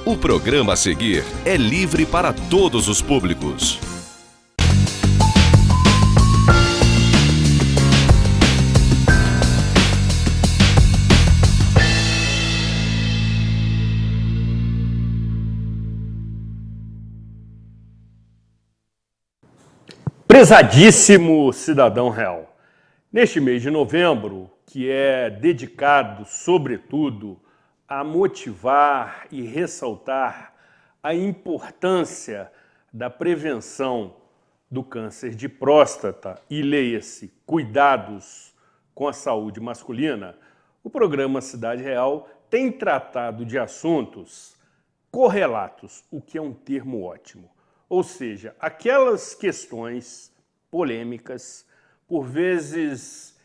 O programa a seguir é livre para todos os públicos. Prezadíssimo cidadão real, neste mês de novembro, que é dedicado, sobretudo, a motivar e ressaltar a importância da prevenção do câncer de próstata e, leia-se, cuidados com a saúde masculina, o programa Cidade Real tem tratado de assuntos correlatos, o que é um termo ótimo. Ou seja, aquelas questões polêmicas, por vezes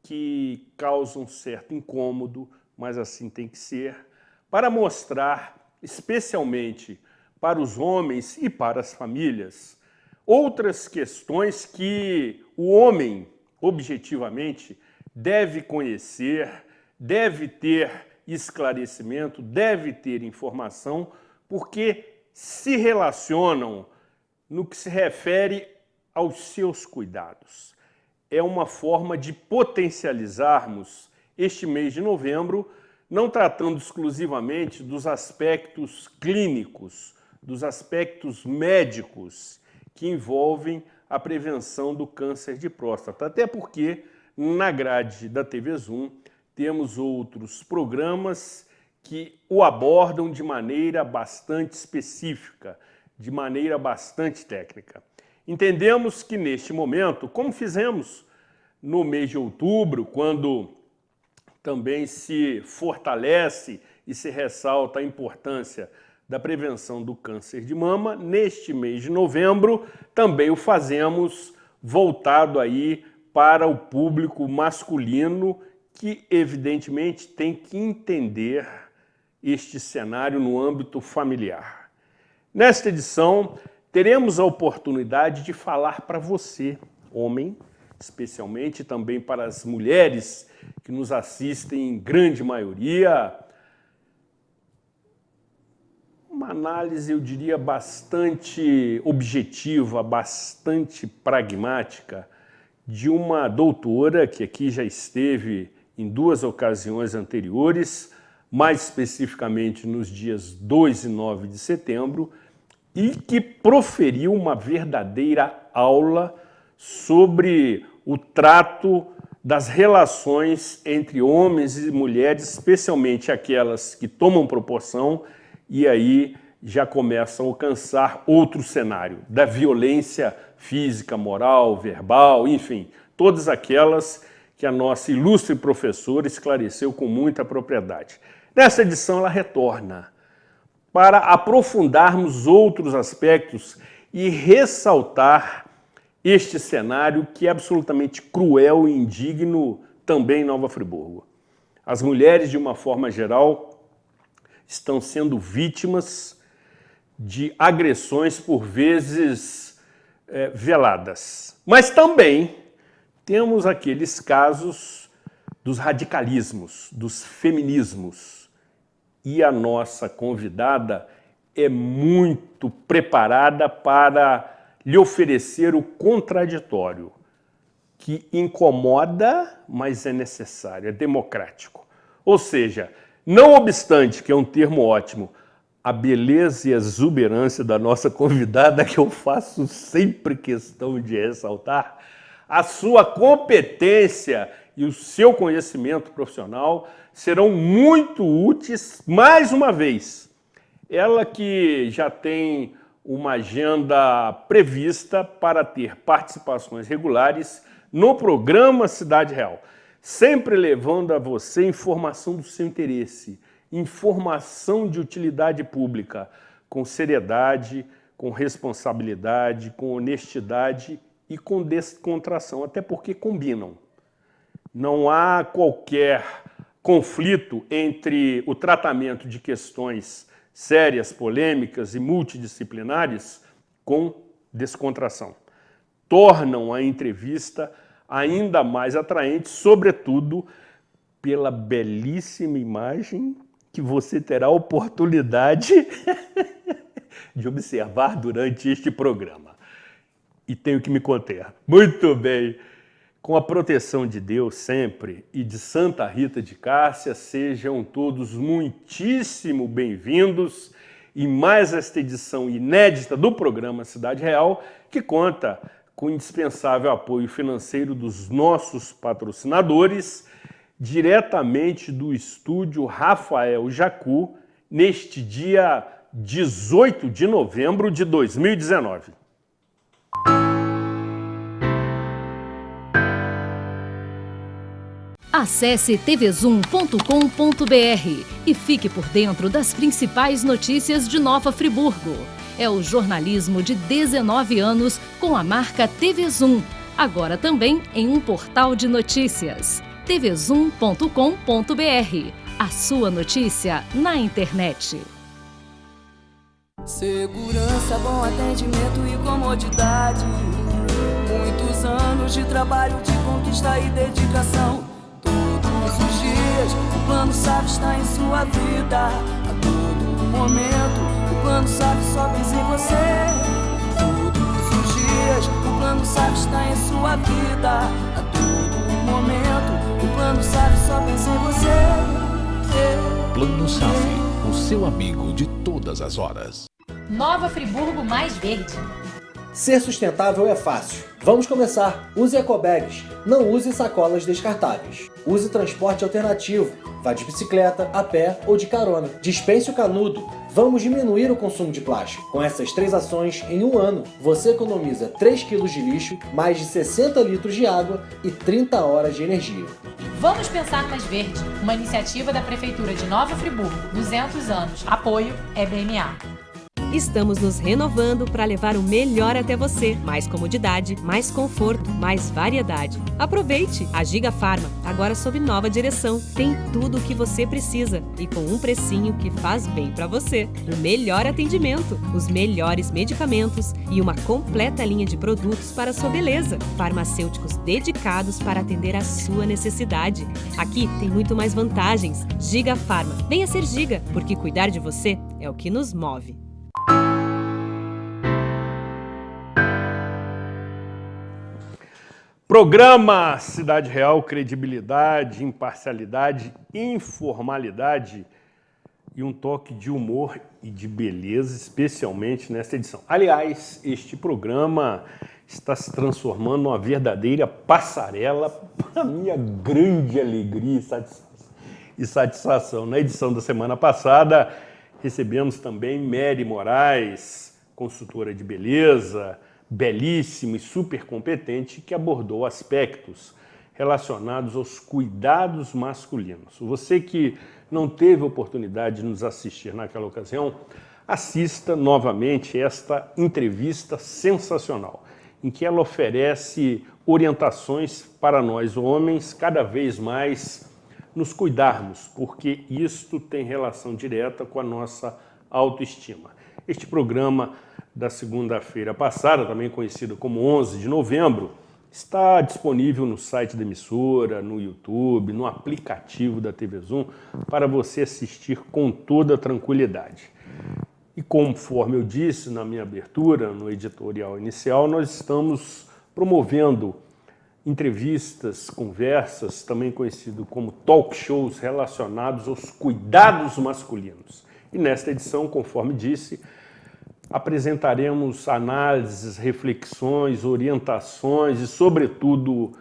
que causam certo incômodo, mas assim tem que ser, para mostrar, especialmente para os homens e para as famílias, outras questões que o homem, objetivamente, deve conhecer, deve ter esclarecimento, deve ter informação, porque se relacionam no que se refere aos seus cuidados. É uma forma de potencializarmos este mês de novembro, não tratando exclusivamente dos aspectos clínicos, dos aspectos médicos que envolvem a prevenção do câncer de próstata. Até porque, na grade da TV Zoom, temos outros programas que o abordam de maneira bastante específica, de maneira bastante técnica. Entendemos que neste momento, como fizemos no mês de outubro, quando também se fortalece e se ressalta a importância da prevenção do câncer de mama, neste mês de novembro também o fazemos voltado aí para o público masculino que evidentemente tem que entender este cenário no âmbito familiar. Nesta edição, teremos a oportunidade de falar para você, homem, especialmente também para as mulheres que nos assistem em grande maioria, uma análise, eu diria, bastante objetiva, bastante pragmática, de uma doutora que aqui já esteve em 2 ocasiões anteriores, mais especificamente nos dias 2 e 9 de setembro, e que proferiu uma verdadeira aula sobre o trato das relações entre homens e mulheres, especialmente aquelas que tomam proporção e aí já começam a alcançar outro cenário, da violência física, moral, verbal, enfim, todas aquelas que a nossa ilustre professora esclareceu com muita propriedade. Nessa edição ela retorna para aprofundarmos outros aspectos e ressaltar este cenário que é absolutamente cruel e indigno também em Nova Friburgo. As mulheres, de uma forma geral, estão sendo vítimas de agressões, por vezes, veladas. Mas também temos aqueles casos dos radicalismos, dos feminismos. E a nossa convidada é muito preparada para lhe oferecer o contraditório, que incomoda, mas é necessário, é democrático. Ou seja, não obstante, que é um termo ótimo, a beleza e a exuberância da nossa convidada, que eu faço sempre questão de ressaltar, a sua competência e o seu conhecimento profissional serão muito úteis, mais uma vez. Ela que já tem uma agenda prevista para ter participações regulares no programa Cidade Real, sempre levando a você informação do seu interesse, informação de utilidade pública, com seriedade, com responsabilidade, com honestidade e com descontração, até porque combinam. Não há qualquer conflito entre o tratamento de questões sérias, polêmicas e multidisciplinares com descontração. Tornam a entrevista ainda mais atraente, sobretudo pela belíssima imagem que você terá a oportunidade de observar durante este programa. E tenho que me conter. Muito bem. Com a proteção de Deus sempre e de Santa Rita de Cássia, sejam todos muitíssimo bem-vindos em mais esta edição inédita do programa Cidade Real, que conta com o indispensável apoio financeiro dos nossos patrocinadores, diretamente do estúdio Rafael Jacu, neste dia 18 de novembro de 2019. Acesse tvzoom.com.br e fique por dentro das principais notícias de Nova Friburgo. É o jornalismo de 19 anos com a marca TV Zoom, agora também em um portal de notícias. tvzoom.com.br, a sua notícia na internet. Segurança, bom atendimento e comodidade. Muitos anos de trabalho, de conquista e dedicação. Todos os dias, o Plano SAF está em sua vida. A todo momento, o Plano SAF só pensa em você. Todos os dias, o Plano SAF está em sua vida. A todo momento, o Plano SAF só pensa em você. Plano SAF, o seu amigo de todas as horas. Nova Friburgo mais verde. Ser sustentável é fácil. Vamos começar. Use ecobags. Não use sacolas descartáveis. Use transporte alternativo. Vá de bicicleta, a pé ou de carona. Dispense o canudo. Vamos diminuir o consumo de plástico. Com essas 3 ações, em um ano, você economiza 3 kg de lixo, mais de 60 litros de água e 30 horas de energia. Vamos pensar mais verde. Uma iniciativa da Prefeitura de Nova Friburgo. 200 anos. Apoio EBMA. Estamos nos renovando para levar o melhor até você. Mais comodidade, mais conforto, mais variedade. Aproveite! A Giga Farma, agora sob nova direção, tem tudo o que você precisa e com um precinho que faz bem para você. O melhor atendimento, os melhores medicamentos e uma completa linha de produtos para a sua beleza. Farmacêuticos dedicados para atender a sua necessidade. Aqui tem muito mais vantagens. Giga Farma. Venha ser Giga, porque cuidar de você é o que nos move. Programa Cidade Real, credibilidade, imparcialidade, informalidade e um toque de humor e de beleza, especialmente nesta edição. Aliás, este programa está se transformando numa verdadeira passarela para minha grande alegria e satisfação. Na edição da semana passada, recebemos também Mary Moraes, consultora de beleza, belíssimo e super competente, que abordou aspectos relacionados aos cuidados masculinos. Você que não teve oportunidade de nos assistir naquela ocasião, assista novamente esta entrevista sensacional, em que ela oferece orientações para nós homens cada vez mais nos cuidarmos, porque isto tem relação direta com a nossa autoestima. Este programa da segunda-feira passada, também conhecido como 11 de novembro, está disponível no site da emissora, no YouTube, no aplicativo da TV Zoom, para você assistir com toda tranquilidade. E conforme eu disse na minha abertura, no editorial inicial, nós estamos promovendo entrevistas, conversas, também conhecido como talk shows relacionados aos cuidados masculinos. E nesta edição, conforme disse, apresentaremos análises, reflexões, orientações e, sobretudo,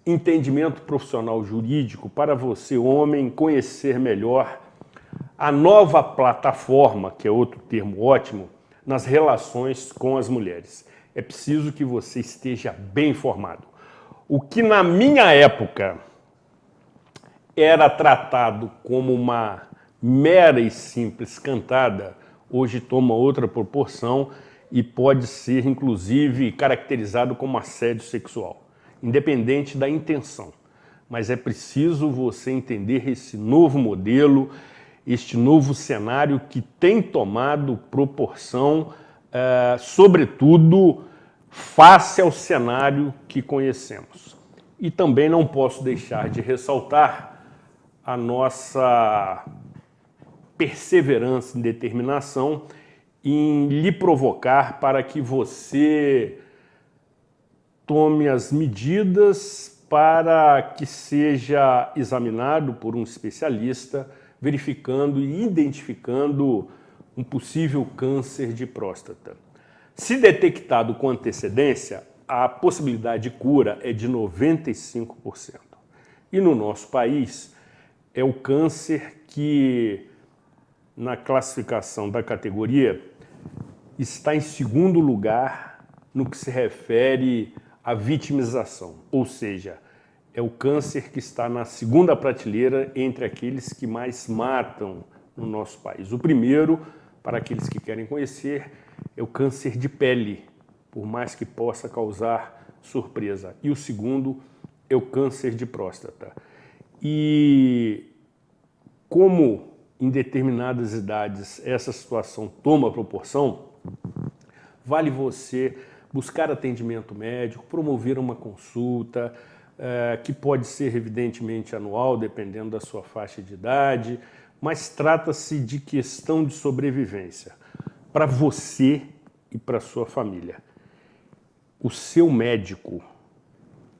entendimento profissional jurídico para você, homem, conhecer melhor a nova plataforma, que é outro termo ótimo, nas relações com as mulheres. É preciso que você esteja bem informado. O que na minha época era tratado como uma mera e simples cantada, hoje toma outra proporção e pode ser, inclusive, caracterizado como assédio sexual, independente da intenção. Mas é preciso você entender esse novo modelo, este novo cenário que tem tomado proporção sobretudo face ao cenário que conhecemos. E também não posso deixar de ressaltar a nossa perseverança e determinação em lhe provocar para que você tome as medidas para que seja examinado por um especialista, verificando e identificando um possível câncer de próstata. Se detectado com antecedência, a possibilidade de cura é de 95%. E no nosso país, é o câncer que, na classificação da categoria, está em segundo lugar no que se refere à vitimização, ou seja, é o câncer que está na segunda prateleira entre aqueles que mais matam no nosso país. O primeiro, para aqueles que querem conhecer, é o câncer de pele, por mais que possa causar surpresa. E o segundo é o câncer de próstata. E como em determinadas idades essa situação toma proporção, vale você buscar atendimento médico, promover uma consulta, que pode ser evidentemente anual, dependendo da sua faixa de idade, mas trata-se de questão de sobrevivência para você e para sua família. O seu médico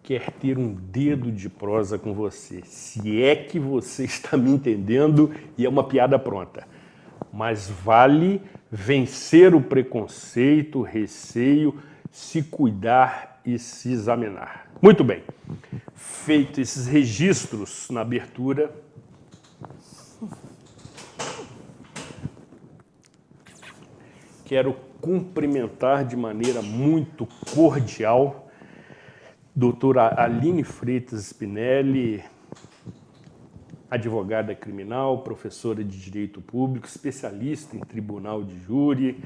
quer ter um dedo de prosa com você, se é que você está me entendendo e é uma piada pronta. Mas vale vencer o preconceito, o receio, se cuidar e se examinar. Muito bem, feito esses registros na abertura, quero cumprimentar de maneira muito cordial doutora Aline Freitas Spinelli, advogada criminal, professora de Direito Público, especialista em tribunal de júri,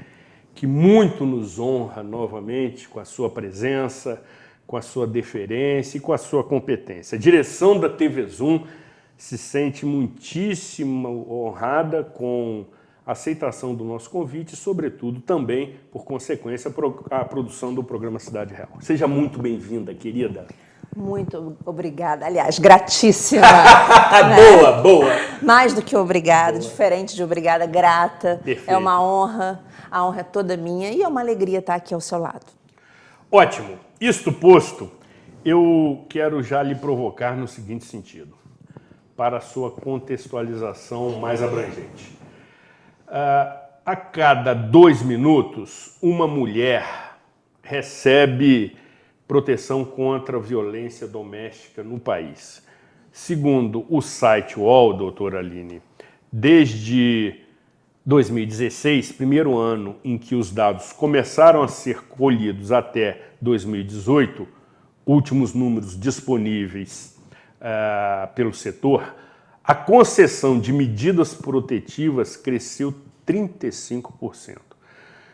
que muito nos honra novamente com a sua presença, com a sua deferência e com a sua competência. A direção da TV Zoom se sente muitíssimo honrada com a aceitação do nosso convite e, sobretudo, também, por consequência, a produção do programa Cidade Real. Seja muito bem-vinda, querida. Muito obrigada. Aliás, gratíssima. Boa, boa. Mais do que obrigada, diferente de obrigada, grata. Perfeito. É uma honra, a honra é toda minha e é uma alegria estar aqui ao seu lado. Ótimo. Isto posto, eu quero já lhe provocar no seguinte sentido, para a sua contextualização mais abrangente. A cada 2 minutos, uma mulher recebe proteção contra a violência doméstica no país. Segundo o site UOL, doutora Aline, desde 2016, primeiro ano em que os dados começaram a ser colhidos até 2018, últimos números disponíveis pelo setor, a concessão de medidas protetivas cresceu 35%.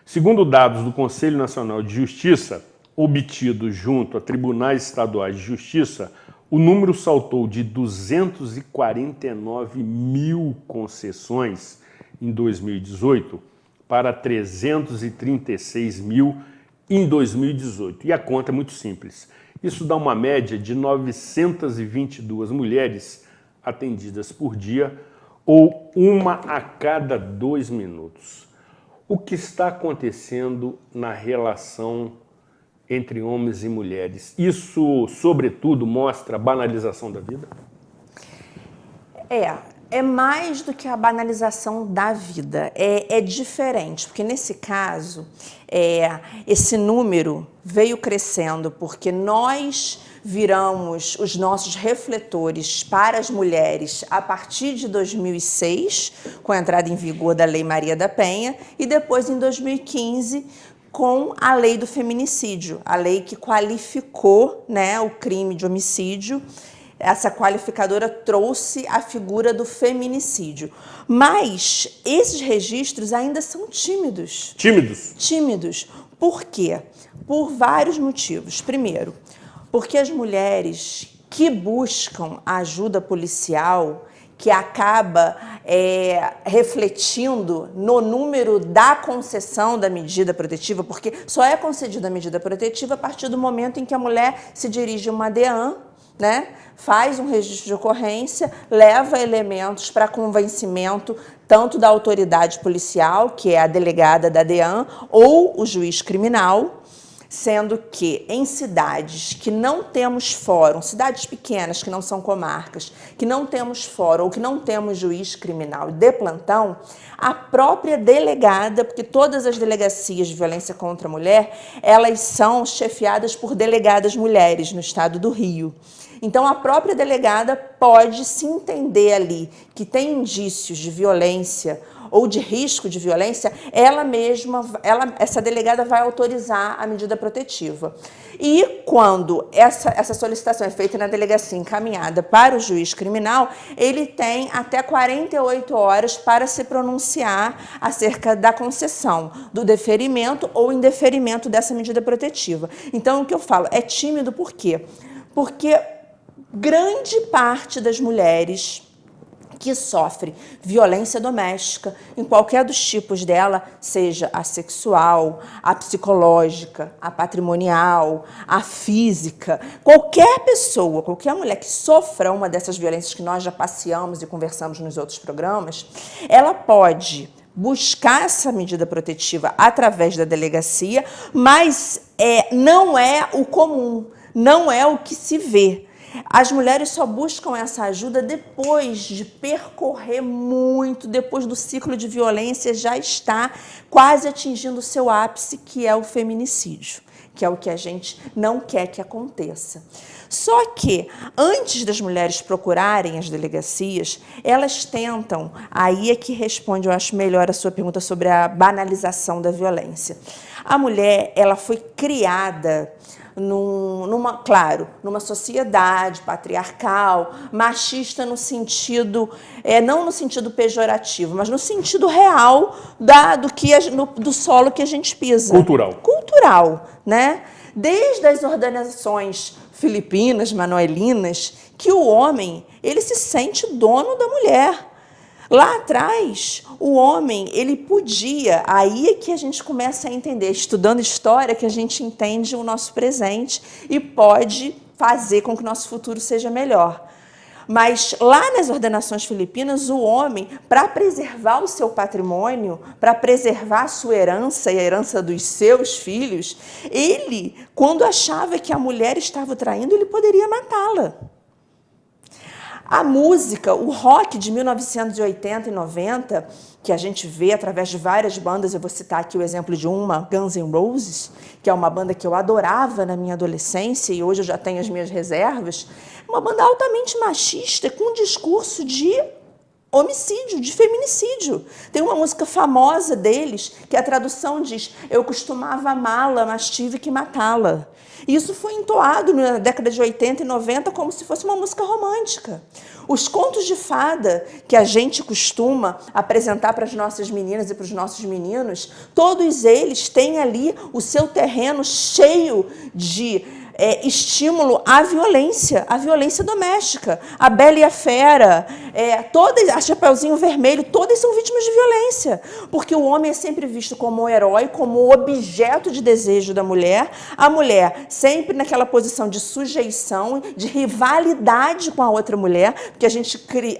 Segundo dados do Conselho Nacional de Justiça, obtidos junto a tribunais estaduais de justiça, o número saltou de 249 mil concessões em 2018 para 336 mil em 2018. E a conta é muito simples. Isso dá uma média de 922 mulheres atendidas por dia, ou uma a cada 2 minutos. O que está acontecendo na relação entre homens e mulheres? Isso, sobretudo, mostra a banalização da vida? É mais do que a banalização da vida, é diferente, porque nesse caso, esse número veio crescendo porque nós viramos os nossos refletores para as mulheres a partir de 2006, com a entrada em vigor da Lei Maria da Penha, e depois em 2015, com a lei do feminicídio, a lei que qualificou, né, o crime de homicídio. Essa qualificadora trouxe a figura do feminicídio. Mas esses registros ainda são tímidos. Tímidos? Tímidos. Por quê? Por vários motivos. Primeiro, porque as mulheres que buscam ajuda policial, que acaba refletindo no número da concessão da medida protetiva, porque só é concedida a medida protetiva a partir do momento em que a mulher se dirige a uma DEAN, né, faz um registro de ocorrência, leva elementos para convencimento tanto da autoridade policial, que é a delegada da DEAN, ou o juiz criminal, sendo que em cidades que não temos fórum, cidades pequenas que não são comarcas, que não temos fórum ou que não temos juiz criminal de plantão, a própria delegada, porque todas as delegacias de violência contra a mulher, elas são chefiadas por delegadas mulheres no estado do Rio. Então, a própria delegada pode se entender ali que tem indícios de violência ou de risco de violência, essa delegada vai autorizar a medida protetiva. E quando essa solicitação é feita na delegacia encaminhada para o juiz criminal, ele tem até 48 horas para se pronunciar acerca da concessão, do deferimento ou indeferimento dessa medida protetiva. Então, o que eu falo é tímido por quê? Porque grande parte das mulheres que sofre violência doméstica, em qualquer dos tipos dela, seja a sexual, a psicológica, a patrimonial, a física, qualquer pessoa, qualquer mulher que sofra uma dessas violências que nós já passeamos e conversamos nos outros programas, ela pode buscar essa medida protetiva através da delegacia, mas não é o comum, não é o que se vê. As mulheres só buscam essa ajuda depois de percorrer muito, depois do ciclo de violência já está quase atingindo o seu ápice, que é o feminicídio, que é o que a gente não quer que aconteça. Só que, antes das mulheres procurarem as delegacias, elas tentam, aí é que responde, eu acho melhor a sua pergunta sobre a banalização da violência. A mulher, ela foi criada numa sociedade patriarcal, machista no sentido, não no sentido pejorativo, mas no sentido real do solo que a gente pisa. Cultural, né? Desde as ordenações filipinas, manuelinas, que o homem, ele se sente dono da mulher. Lá atrás, o homem, ele podia, aí é que a gente começa a entender, estudando história, que a gente entende o nosso presente e pode fazer com que o nosso futuro seja melhor. Mas lá nas ordenações filipinas, o homem, para preservar o seu patrimônio, para preservar a sua herança e a herança dos seus filhos, ele, quando achava que a mulher estava o traindo, ele poderia matá-la. A música, o rock de 1980 e 90, que a gente vê através de várias bandas, eu vou citar aqui o exemplo de uma, Guns N' Roses, que é uma banda que eu adorava na minha adolescência e hoje eu já tenho as minhas reservas, uma banda altamente machista, com um discurso de homicídio, de feminicídio. Tem uma música famosa deles, que a tradução diz: eu costumava amá-la, mas tive que matá-la. Isso foi entoado na década de 80 e 90 como se fosse uma música romântica. Os contos de fada que a gente costuma apresentar para as nossas meninas e para os nossos meninos, todos eles têm ali o seu terreno cheio de estímulo à violência doméstica. A Bela e a Fera, todas, a Chapeuzinho Vermelho, todas são vítimas de violência, porque o homem é sempre visto como um herói, como objeto de desejo da mulher, a mulher sempre naquela posição de sujeição, de rivalidade com a outra mulher, porque a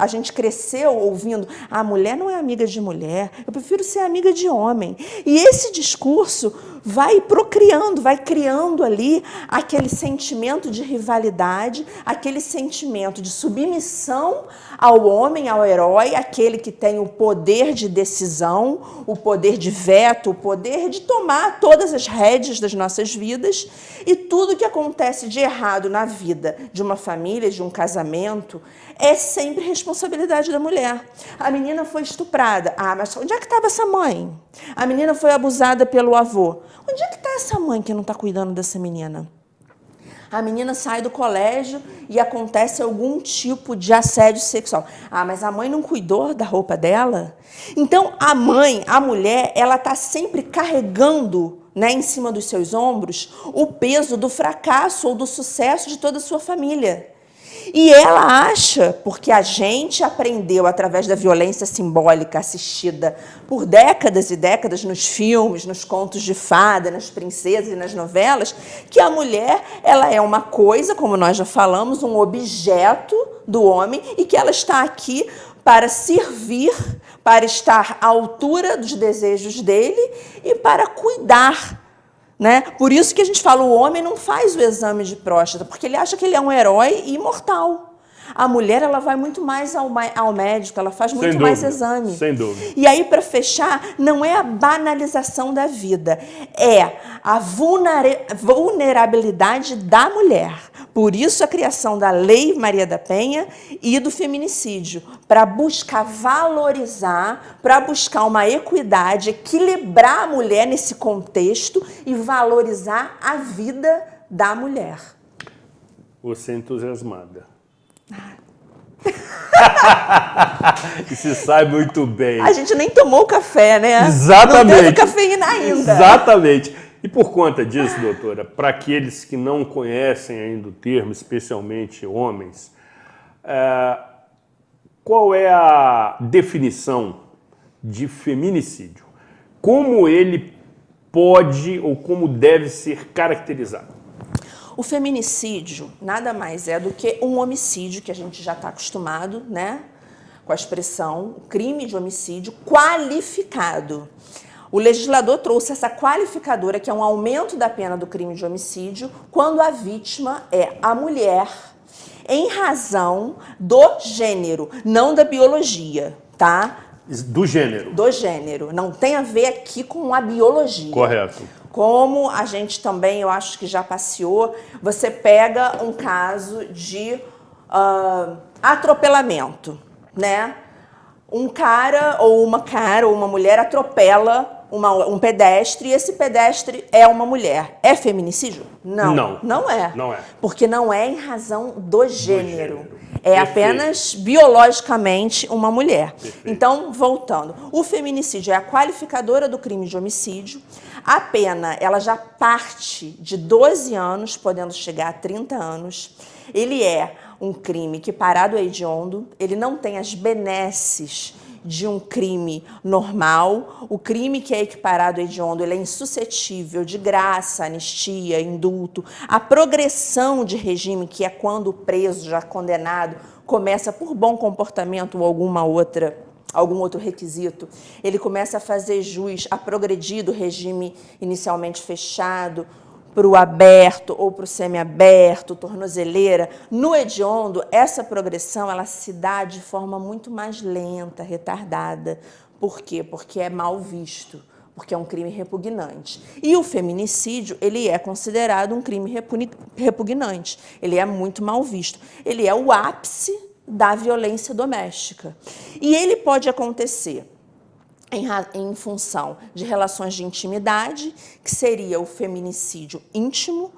gente cresceu ouvindo: a mulher não é amiga de mulher, eu prefiro ser amiga de homem. E esse discurso vai procriando, vai criando ali aquele sentimento de rivalidade, aquele sentimento de submissão ao homem, ao herói, aquele que tem o poder de decisão, o poder de veto, o poder de tomar todas as rédeas das nossas vidas, e tudo que acontece de errado na vida de uma família, de um casamento, é sempre responsabilidade da mulher. A menina foi estuprada. Ah, mas onde é que estava essa mãe? A menina foi abusada pelo avô. Onde é que está essa mãe que não está cuidando dessa menina? A menina sai do colégio e acontece algum tipo de assédio sexual. Ah, mas a mãe não cuidou da roupa dela? Então, a mãe, a mulher, ela está sempre carregando, né, em cima dos seus ombros o peso do fracasso ou do sucesso de toda a sua família. E ela acha, porque a gente aprendeu através da violência simbólica assistida por décadas e décadas nos filmes, nos contos de fada, nas princesas e nas novelas, que a mulher ela é uma coisa, como nós já falamos, um objeto do homem e que ela está aqui para servir, para estar à altura dos desejos dele e para cuidar. Né? Por isso que a gente fala, o homem não faz o exame de próstata, porque ele acha que ele é um herói imortal. A mulher ela vai muito mais ao médico, ela faz muito mais exame. Sem dúvida. E aí, para fechar, não é a banalização da vida, é a vulnerabilidade da mulher. Por isso a criação da Lei Maria da Penha e do feminicídio, para buscar valorizar, para buscar uma equidade, equilibrar a mulher nesse contexto e valorizar a vida da mulher. Você é entusiasmada. E se sai muito bem. A gente nem tomou o café, né? Exatamente. Não teve cafeína ainda. Exatamente. E por conta disso, doutora, para aqueles que não conhecem ainda o termo, especialmente homens, qual é a definição de feminicídio? Como ele pode ou como deve ser caracterizado? O feminicídio nada mais é do que um homicídio, que a gente já está acostumado, né, com a expressão crime de homicídio qualificado. O legislador trouxe essa qualificadora, que é um aumento da pena do crime de homicídio, quando a vítima é a mulher, em razão do gênero, não da biologia, tá? Do gênero. Do gênero. Não tem a ver aqui com a biologia. Correto. Como a gente também, eu acho que já passeou, você pega um caso de atropelamento, né? Um cara ou uma mulher atropela um pedestre e esse pedestre é uma mulher. É feminicídio? Não. Não é. Não é. Porque não é em razão do gênero. É apenas biologicamente uma mulher. Perfeito. Então, voltando. O feminicídio é a qualificadora do crime de homicídio. A pena, ela já parte de 12 anos, podendo chegar a 30 anos. Ele é um crime que, parado é hediondo, ele não tem as benesses de um crime normal. O crime que é equiparado a hediondo, ele é insuscetível de graça, anistia, indulto. A progressão de regime, que é quando o preso, já condenado, começa por bom comportamento ou algum outro requisito, ele começa a fazer jus, a progredir do regime inicialmente fechado para o aberto ou para o semiaberto, tornozeleira. No hediondo, essa progressão ela se dá de forma muito mais lenta, retardada. Por quê? Porque é mal visto, porque é um crime repugnante. E o feminicídio, ele é considerado um crime repugnante, ele é muito mal visto. Ele é o ápice da violência doméstica. E ele pode acontecer em função de relações de intimidade, que seria o feminicídio íntimo,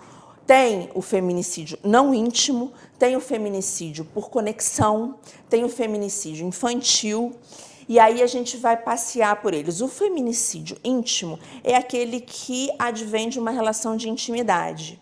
tem o feminicídio não íntimo, tem o feminicídio por conexão, tem o feminicídio infantil, e aí a gente vai passear por eles. O feminicídio íntimo é aquele que advém de uma relação de intimidade,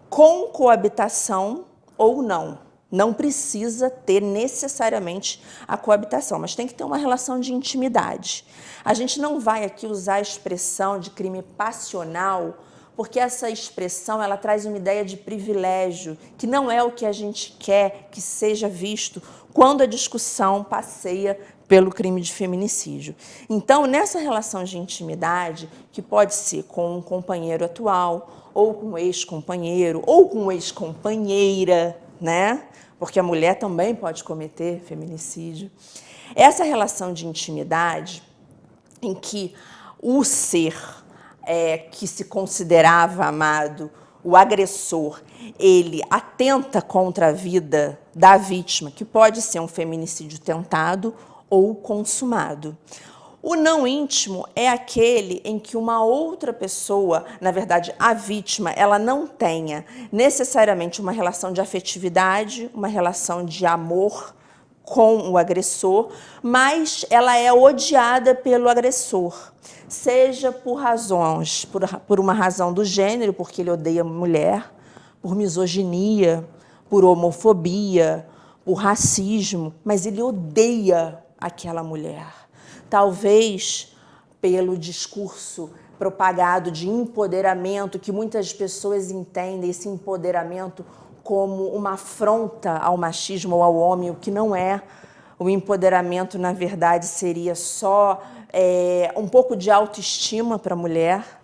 com coabitação ou não. Não precisa ter necessariamente a coabitação, mas tem que ter uma relação de intimidade. A gente não vai aqui usar a expressão de crime passional, porque essa expressão ela traz uma ideia de privilégio, que não é o que a gente quer que seja visto quando a discussão passeia pelo crime de feminicídio. Então, nessa relação de intimidade, que pode ser com um companheiro atual, ou com um ex-companheiro, ou com uma ex-companheira, né? Porque a mulher também pode cometer feminicídio. Essa relação de intimidade em que o ser que se considerava amado, o agressor, ele atenta contra a vida da vítima, que pode ser um feminicídio tentado ou consumado. O não íntimo é aquele em que uma outra pessoa, na verdade, a vítima, ela não tenha necessariamente uma relação de afetividade, uma relação de amor com o agressor, mas ela é odiada pelo agressor, seja por razões, por uma razão do gênero, porque ele odeia a mulher, por misoginia, por homofobia, por racismo, mas ele odeia aquela mulher. Talvez pelo discurso propagado de empoderamento, que muitas pessoas entendem esse empoderamento como uma afronta ao machismo ou ao homem, o que não é. O empoderamento, na verdade, seria só um pouco de autoestima para a mulher.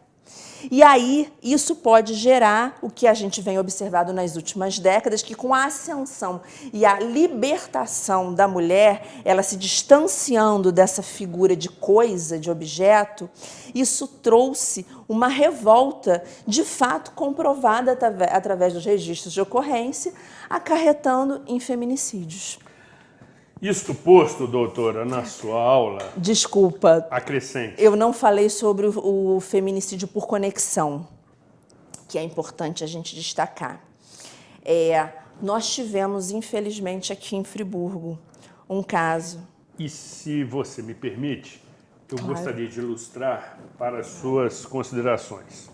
E aí, isso pode gerar o que a gente vem observando nas últimas décadas, que com a ascensão e a libertação da mulher, ela se distanciando dessa figura de coisa, de objeto, isso trouxe uma revolta, de fato comprovada através dos registros de ocorrência, acarretando em feminicídios. Isto posto, doutora, na sua aula... Desculpa. Acrescente. Eu não falei sobre o feminicídio por conexão, que é importante a gente destacar. Nós tivemos, infelizmente, aqui em Friburgo, um caso... E se você me permite, eu Claro. gostaria de ilustrar para as suas considerações.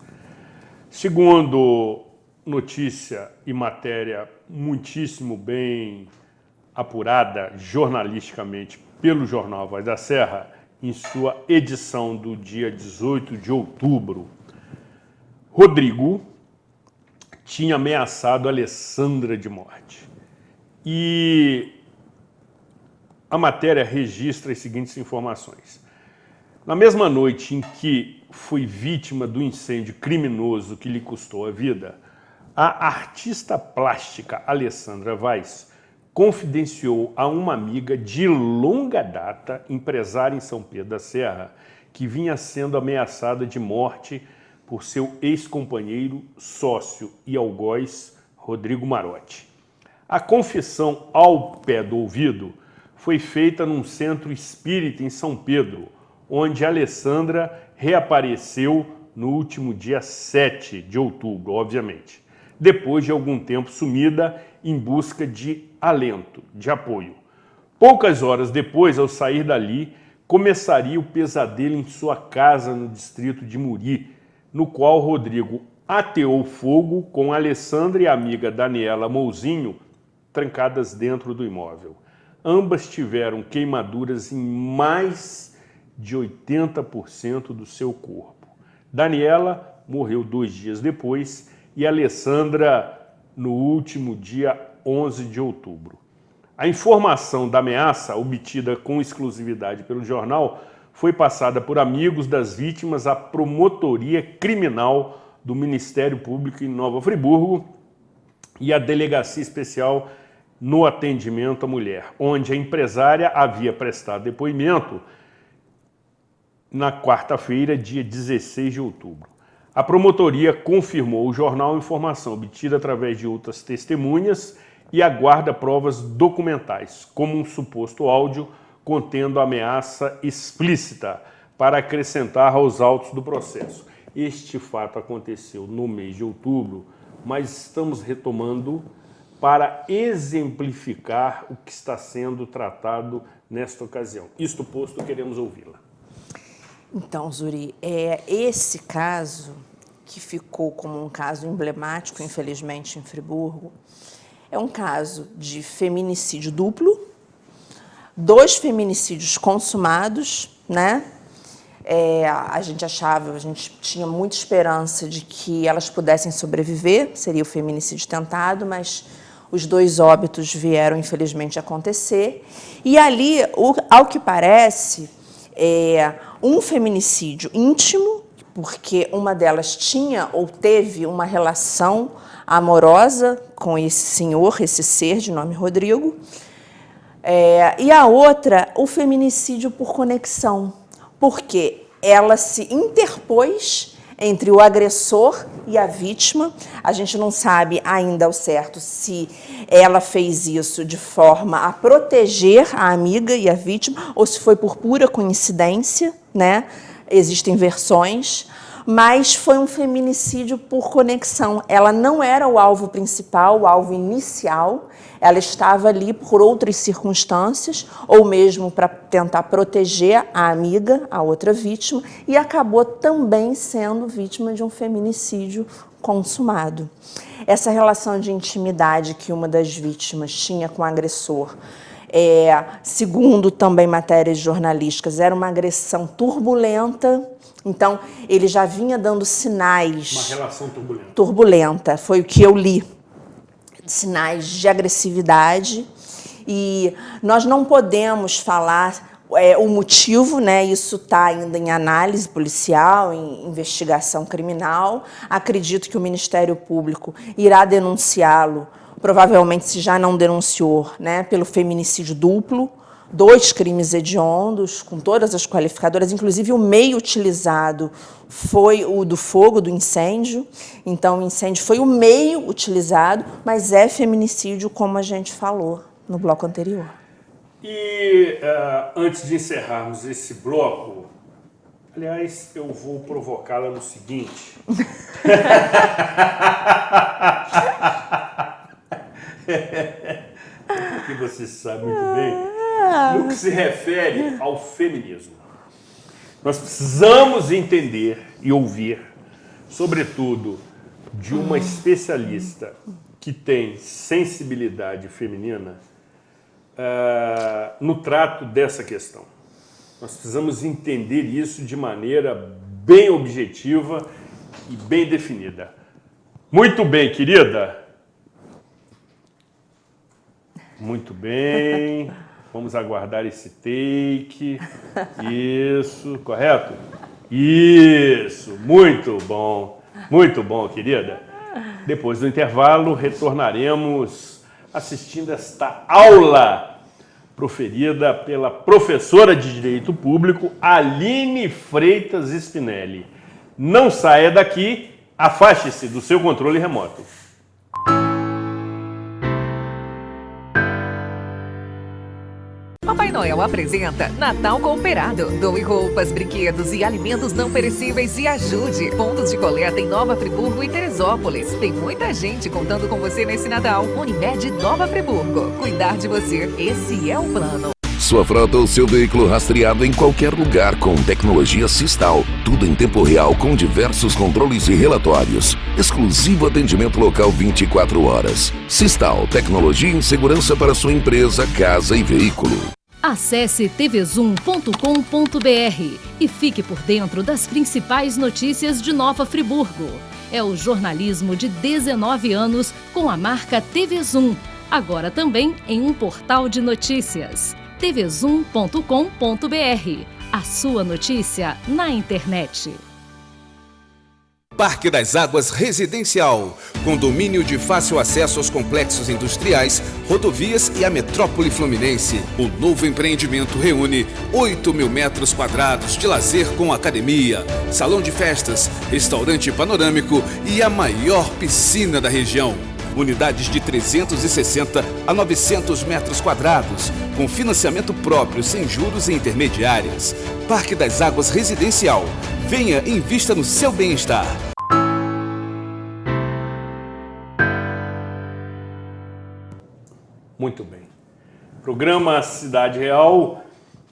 Segundo notícia e matéria muitíssimo bem apurada jornalisticamente pelo jornal Voz da Serra, em sua edição do dia 18 de outubro, Rodrigo tinha ameaçado Alessandra de morte. E a matéria registra as seguintes informações. Na mesma noite em que foi vítima do incêndio criminoso que lhe custou a vida, a artista plástica Alessandra Weiss confidenciou a uma amiga de longa data, empresária em São Pedro da Serra, que vinha sendo ameaçada de morte por seu ex-companheiro, sócio e algoz, Rodrigo Marotti. A confissão ao pé do ouvido foi feita num centro espírita em São Pedro, onde Alessandra reapareceu no último dia 7 de outubro, obviamente, depois de algum tempo sumida em busca de alento, de apoio. Poucas horas depois, ao sair dali, começaria o pesadelo em sua casa no distrito de Muri, no qual Rodrigo ateou fogo com Alessandra e a amiga Daniela Mouzinho trancadas dentro do imóvel. Ambas tiveram queimaduras em mais de 80% do seu corpo. Daniela morreu 2 dias depois e Alessandra no último dia 11 de outubro. A informação da ameaça, obtida com exclusividade pelo jornal, foi passada por amigos das vítimas à Promotoria Criminal do Ministério Público em Nova Friburgo e à Delegacia Especial no Atendimento à Mulher, onde a empresária havia prestado depoimento na quarta-feira, dia 16 de outubro. A promotoria confirmou ao jornal a informação obtida através de outras testemunhas e aguarda provas documentais, como um suposto áudio contendo ameaça explícita para acrescentar aos autos do processo. Este fato aconteceu no mês de outubro, mas estamos retomando para exemplificar o que está sendo tratado nesta ocasião. Isto posto, queremos ouvi-la. Então, Zuri, esse caso, que ficou como um caso emblemático, infelizmente, em Friburgo, é um caso de feminicídio duplo, 2 feminicídios consumados, né? A gente tinha muita esperança de que elas pudessem sobreviver, seria o feminicídio tentado, mas os 2 óbitos vieram, infelizmente, acontecer. E ali, ao que parece, um feminicídio íntimo, porque uma delas tinha ou teve uma relação amorosa com esse senhor, esse ser de nome Rodrigo, e a outra, o feminicídio por conexão, porque ela se interpôs entre o agressor e a vítima. A gente não sabe ainda ao certo se ela fez isso de forma a proteger a amiga e a vítima ou se foi por pura coincidência, né? Existem versões, mas foi um feminicídio por conexão. Ela não era o alvo principal, o alvo inicial, ela estava ali por outras circunstâncias, ou mesmo para tentar proteger a amiga, a outra vítima, e acabou também sendo vítima de um feminicídio consumado. Essa relação de intimidade que uma das vítimas tinha com o agressor, segundo também matérias jornalísticas, era uma agressão turbulenta. Então, ele já vinha dando sinais... Uma relação turbulenta. Turbulenta, foi o que eu li. Sinais de agressividade. E nós não podemos falar o motivo, né? Isso está ainda em análise policial, em investigação criminal. Acredito que o Ministério Público irá denunciá-lo, provavelmente, se já não denunciou, né, pelo feminicídio duplo. 2 crimes hediondos, com todas as qualificadoras, inclusive o meio utilizado foi o do fogo, do incêndio. Então, o incêndio foi o meio utilizado, mas é feminicídio, como a gente falou no bloco anterior. E antes de encerrarmos esse bloco, aliás, eu vou provocá-la no seguinte. Porque você sabe muito bem. No que se refere ao feminismo, nós precisamos entender e ouvir, sobretudo, de uma especialista que tem sensibilidade feminina no trato dessa questão. Nós precisamos entender isso de maneira bem objetiva e bem definida. Muito bem, querida. Muito bem. Vamos aguardar esse take. Isso, correto? Isso, muito bom, querida. Depois do intervalo, retornaremos assistindo esta aula proferida pela professora de Direito Público, Aline Freitas Spinelli. Não saia daqui, afaste-se do seu controle remoto. Papai Noel apresenta Natal Cooperado. Doe roupas, brinquedos e alimentos não perecíveis e ajude. Pontos de coleta em Nova Friburgo e Teresópolis. Tem muita gente contando com você nesse Natal. Unimed Nova Friburgo. Cuidar de você, esse é o plano. Sua frota ou seu veículo rastreado em qualquer lugar com tecnologia Sistal. Tudo em tempo real com diversos controles e relatórios. Exclusivo atendimento local 24 horas. Sistal, tecnologia em segurança para sua empresa, casa e veículo. Acesse tvzoom.com.br e fique por dentro das principais notícias de Nova Friburgo. É o jornalismo de 19 anos com a marca TV Zoom, agora também em um portal de notícias. tvzoom.com.br, a sua notícia na internet. Parque das Águas Residencial, condomínio de fácil acesso aos complexos industriais, rodovias e a metrópole fluminense. O novo empreendimento reúne 8.000 metros quadrados de lazer com academia, salão de festas, restaurante panorâmico e a maior piscina da região. Unidades de 360 a 900 metros quadrados, com financiamento próprio, sem juros e intermediárias. Parque das Águas Residencial. Venha e invista no seu bem-estar. Muito bem. Programa Cidade Real,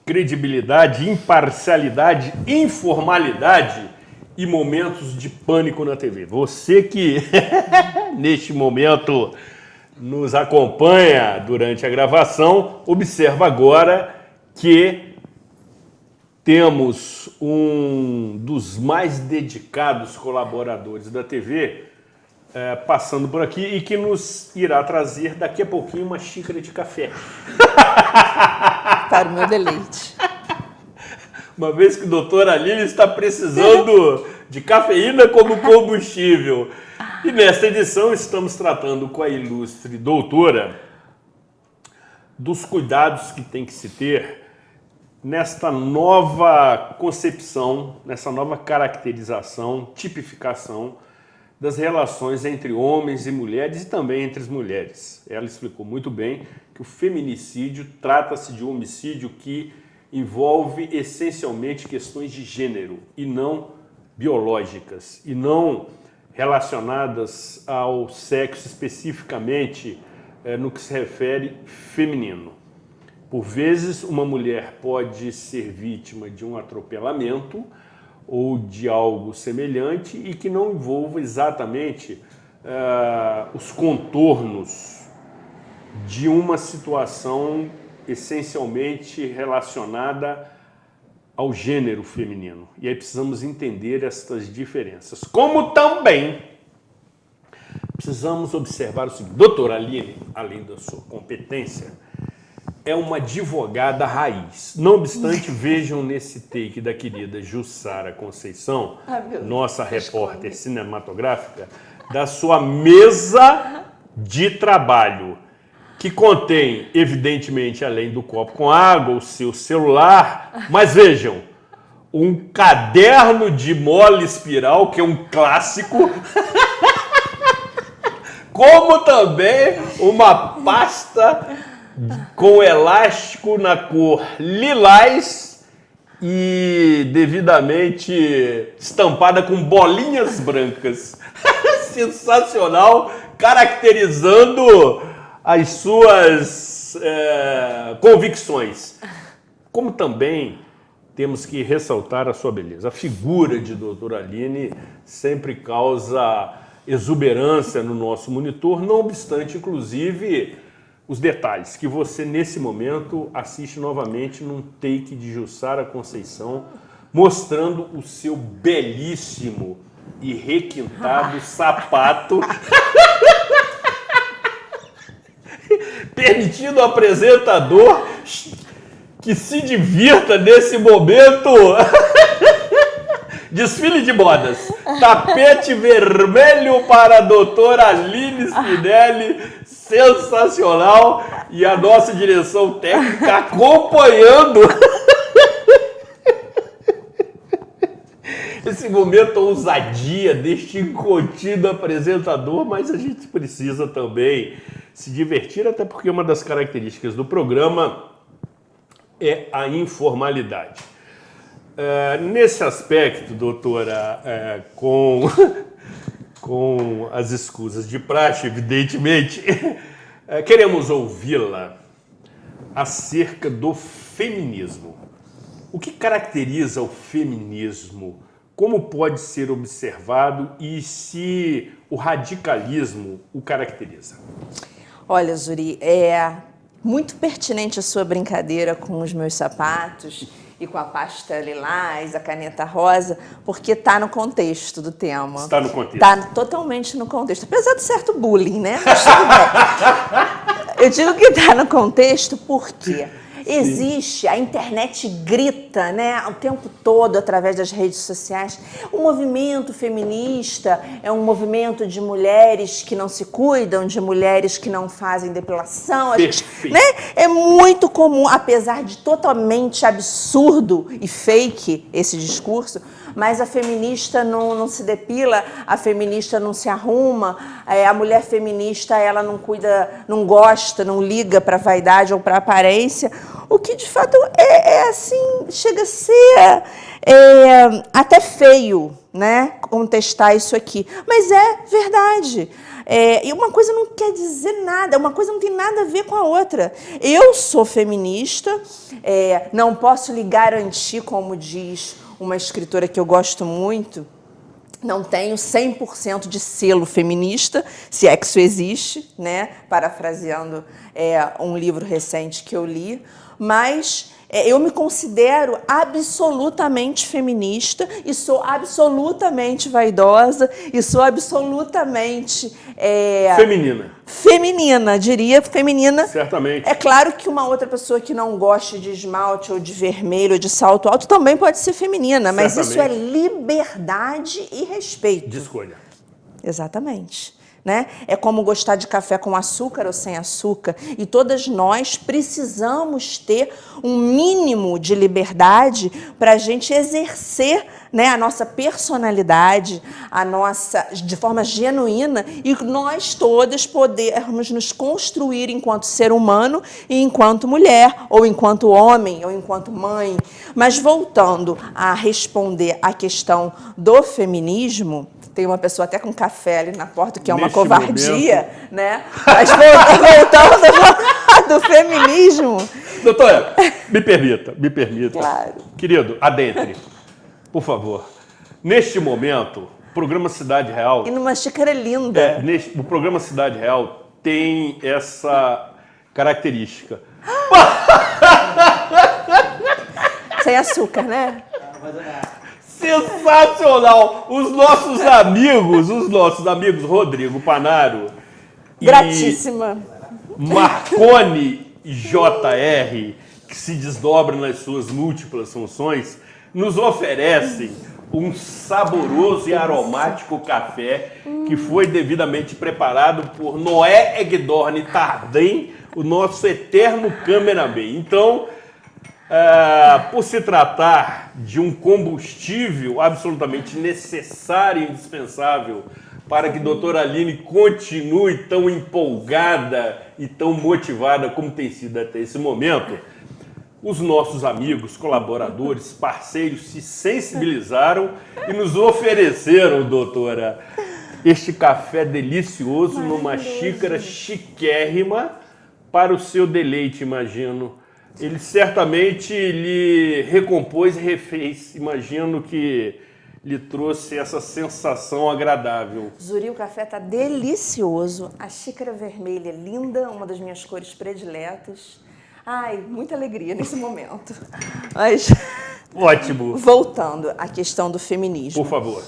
credibilidade, imparcialidade, informalidade e momentos de pânico na TV. Você que, neste momento, nos acompanha durante a gravação, observa agora que temos um dos mais dedicados colaboradores da TV passando por aqui e que nos irá trazer daqui a pouquinho uma xícara de café. Para o meu deleite. Uma vez que o doutor Aline está precisando de cafeína como combustível. E nesta edição estamos tratando com a ilustre doutora dos cuidados que tem que se ter nesta nova concepção, nessa nova caracterização, tipificação das relações entre homens e mulheres e também entre as mulheres. Ela explicou muito bem que o feminicídio trata-se de um homicídio que envolve essencialmente questões de gênero e não biológicas e não relacionadas ao sexo especificamente no que se refere feminino. Por vezes, uma mulher pode ser vítima de um atropelamento ou de algo semelhante e que não envolva exatamente os contornos de uma situação essencialmente relacionada ao gênero feminino. E aí precisamos entender estas diferenças. Como também precisamos observar o seguinte: doutora Aline, além da sua competência, é uma advogada raiz. Não obstante, vejam nesse take da querida Jussara Conceição, nossa repórter cinematográfica, da sua mesa de trabalho, que contém, evidentemente, além do copo com água, o seu celular, mas vejam, um caderno de mole espiral, que é um clássico, como também uma pasta com elástico na cor lilás e devidamente estampada com bolinhas brancas. Sensacional, caracterizando as suas convicções. Como também temos que ressaltar a sua beleza. A figura de doutora Aline sempre causa exuberância no nosso monitor, não obstante, inclusive, os detalhes que você, nesse momento, assiste novamente num take de Jussara Conceição, mostrando o seu belíssimo e requintado sapato, permitindo ao apresentador que se divirta nesse momento. Desfile de modas. Tapete vermelho para a doutora Aline Spinelli. Sensacional. E a nossa direção técnica acompanhando esse momento, a ousadia deste incontido apresentador. Mas a gente precisa também se divertir, até porque uma das características do programa é a informalidade. Nesse aspecto, doutora, com as escusas de praxe, evidentemente, queremos ouvi-la acerca do feminismo. O que caracteriza o feminismo? Como pode ser observado e se o radicalismo o caracteriza? Olha, Zuri, é muito pertinente a sua brincadeira com os meus sapatos e com a pasta lilás, a caneta rosa, porque está no contexto do tema. Está no contexto. Está totalmente no contexto, apesar de certo bullying, né? Mas tudo bem. Eu digo que está no contexto porque existe, a internet grita, né, o tempo todo através das redes sociais. O movimento feminista é um movimento de mulheres que não se cuidam, de mulheres que não fazem depilação. A gente, né, é muito comum, apesar de totalmente absurdo e fake esse discurso, mas a feminista não se depila, a feminista não se arruma, a mulher feminista ela não cuida, não gosta, não liga para a vaidade ou para a aparência, o que de fato é assim, chega a ser até feio, né, contestar isso aqui, mas é verdade. E uma coisa não quer dizer nada, uma coisa não tem nada a ver com a outra. Eu sou feminista, não posso lhe garantir, como diz uma escritora que eu gosto muito, não tenho 100% de selo feminista, se é que isso existe, né? Parafraseando um livro recente que eu li, mas eu me considero absolutamente feminista e sou absolutamente vaidosa e sou absolutamente feminina, diria feminina. Certamente. É claro que uma outra pessoa que não goste de esmalte ou de vermelho ou de salto alto também pode ser feminina, mas isso é liberdade e respeito. De escolha. Exatamente. né? É como gostar de café com açúcar ou sem açúcar. E todas nós precisamos ter um mínimo de liberdade para a gente exercer, né, a nossa personalidade, de forma genuína, e nós todas podermos nos construir enquanto ser humano e enquanto mulher, ou enquanto homem, ou enquanto mãe. Mas voltando a responder à questão do feminismo, tem uma pessoa até com café ali na porta, que é uma covardia, né? Mas voltando do feminismo... Doutora, me permita. Claro. Querido, adentre, por favor. Neste momento, o programa Cidade Real... E numa xícara linda. O programa Cidade Real tem essa característica. Sem açúcar, né? Sensacional! Os nossos amigos Rodrigo Panaro Gratíssima. e Marconi JR, que se desdobra nas suas múltiplas funções, nos oferecem um saboroso e aromático café que foi devidamente preparado por Noé Egdorn Tarden, o nosso eterno cameraman. Então, por se tratar de um combustível absolutamente necessário e indispensável para que a doutora Aline continue tão empolgada e tão motivada como tem sido até esse momento, os nossos amigos, colaboradores, parceiros se sensibilizaram e nos ofereceram, doutora, este café delicioso numa xícara chiquérrima para o seu deleite, imagino. Ele certamente lhe recompôs e refez. Imagino que lhe trouxe essa sensação agradável. Zuri, o café está delicioso. A xícara vermelha é linda, uma das minhas cores prediletas. Ai, muita alegria nesse momento. Mas... Ótimo. Voltando à questão do feminismo. Por favor.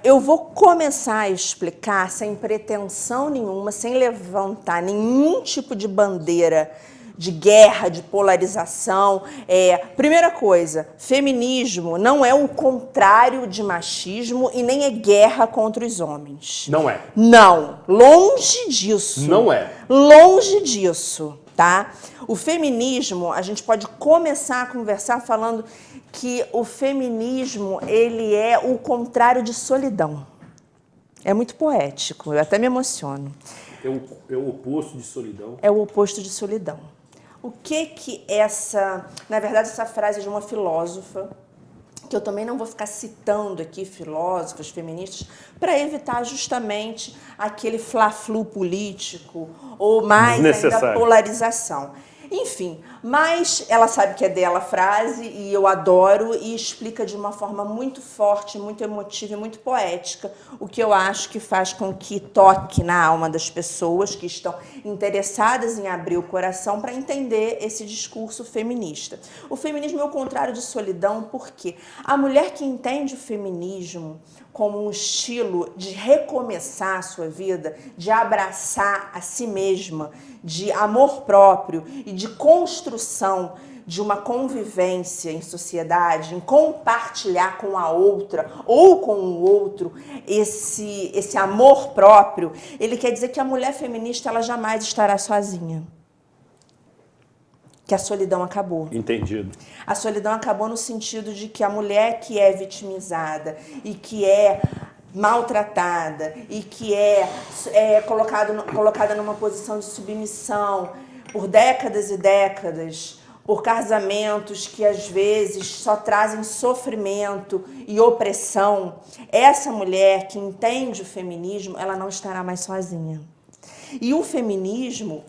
Eu vou começar a explicar sem pretensão nenhuma, sem levantar nenhum tipo de bandeira de guerra, de polarização. Primeira coisa, feminismo não é o contrário de machismo e nem é guerra contra os homens. Não é. Não, longe disso. Não é. Longe disso, tá? O feminismo, a gente pode começar a conversar falando que o feminismo, ele é o contrário de solidão. É muito poético, eu até me emociono. É o oposto de solidão. É o oposto de solidão. O que essa... Na verdade, essa frase é de uma filósofa, que eu também não vou ficar citando aqui filósofos feministas, para evitar justamente aquele fla-flu político ou mais ainda polarização. Enfim, mas ela sabe que é dela a frase e eu adoro, e explica de uma forma muito forte, muito emotiva e muito poética o que eu acho que faz com que toque na alma das pessoas que estão interessadas em abrir o coração para entender esse discurso feminista. O feminismo é o contrário de solidão, porque a mulher que entende o feminismo como um estilo de recomeçar a sua vida, de abraçar a si mesma, de amor próprio e de construção de uma convivência em sociedade, em compartilhar com a outra ou com o outro esse amor próprio, ele quer dizer que a mulher feminista ela jamais estará sozinha. Que a solidão acabou. Entendido. A solidão acabou no sentido de que a mulher que é vitimizada e que é maltratada e que é colocada numa posição de submissão por décadas e décadas, por casamentos que às vezes só trazem sofrimento e opressão, essa mulher que entende o feminismo, ela não estará mais sozinha. E o feminismo,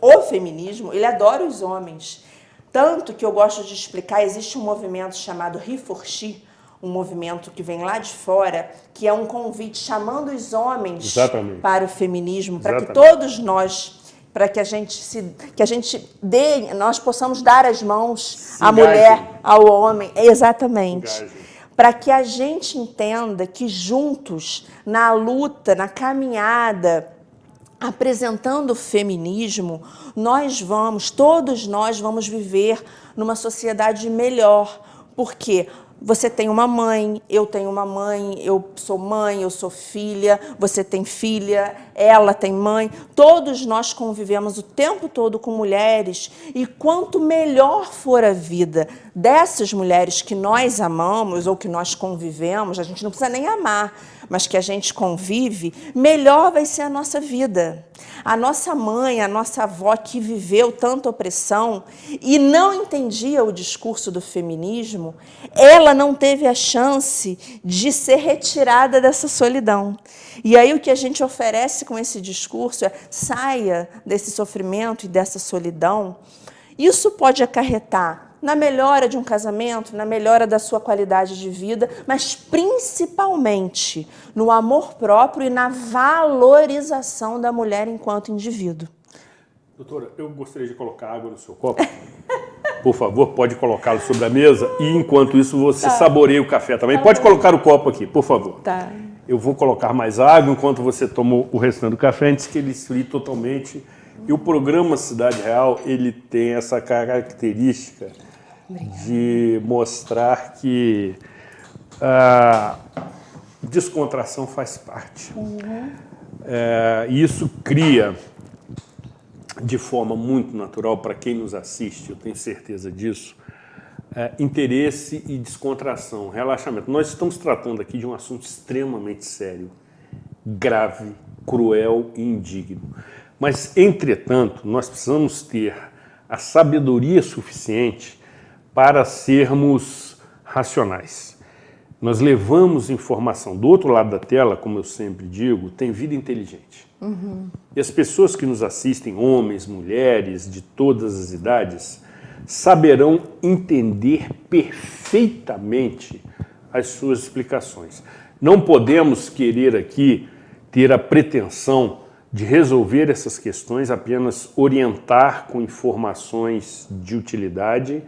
ele adora os homens. Tanto que eu gosto de explicar, existe um movimento chamado Reforchi, um movimento que vem lá de fora, que é um convite chamando os homens para o feminismo, para que todos nós, para que nós possamos dar as mãos à mulher, ao homem, exatamente. Para que a gente entenda que juntos, na luta, na caminhada, apresentando o feminismo, todos nós vamos viver numa sociedade melhor, porque Você tem uma mãe, eu tenho uma mãe, eu sou filha, você tem filha, ela tem mãe. Todos nós convivemos o tempo todo com mulheres e quanto melhor for a vida dessas mulheres que nós amamos ou que nós convivemos, a gente não precisa nem amar, mas que a gente convive, melhor vai ser a nossa vida. A nossa mãe, a nossa avó que viveu tanta opressão e não entendia o discurso do feminismo, ela não teve a chance de ser retirada dessa solidão. E aí o que a gente oferece com esse discurso é saia desse sofrimento e dessa solidão. Isso pode acarretar na melhora de um casamento, na melhora da sua qualidade de vida, mas principalmente no amor próprio e na valorização da mulher enquanto indivíduo. Doutora, eu gostaria de colocar água no seu copo. Por favor, pode colocá-lo sobre a mesa e, enquanto isso, você saboreia o café também. Pode colocar o copo aqui, por favor. Tá. Eu vou colocar mais água enquanto você toma o restante do café, antes que ele esfrie totalmente. E o programa Cidade Real, ele tem essa característica de mostrar que a descontração faz parte. E isso cria, de forma muito natural, para quem nos assiste, eu tenho certeza disso, interesse e descontração, relaxamento. Nós estamos tratando aqui de um assunto extremamente sério, grave, cruel e indigno. Mas, entretanto, nós precisamos ter a sabedoria suficiente para sermos racionais. Nós levamos informação. Do outro lado da tela, como eu sempre digo, tem vida inteligente. E as pessoas que nos assistem, homens, mulheres, de todas as idades, saberão entender perfeitamente as suas explicações. Não podemos querer aqui ter a pretensão de resolver essas questões, apenas orientar com informações de utilidade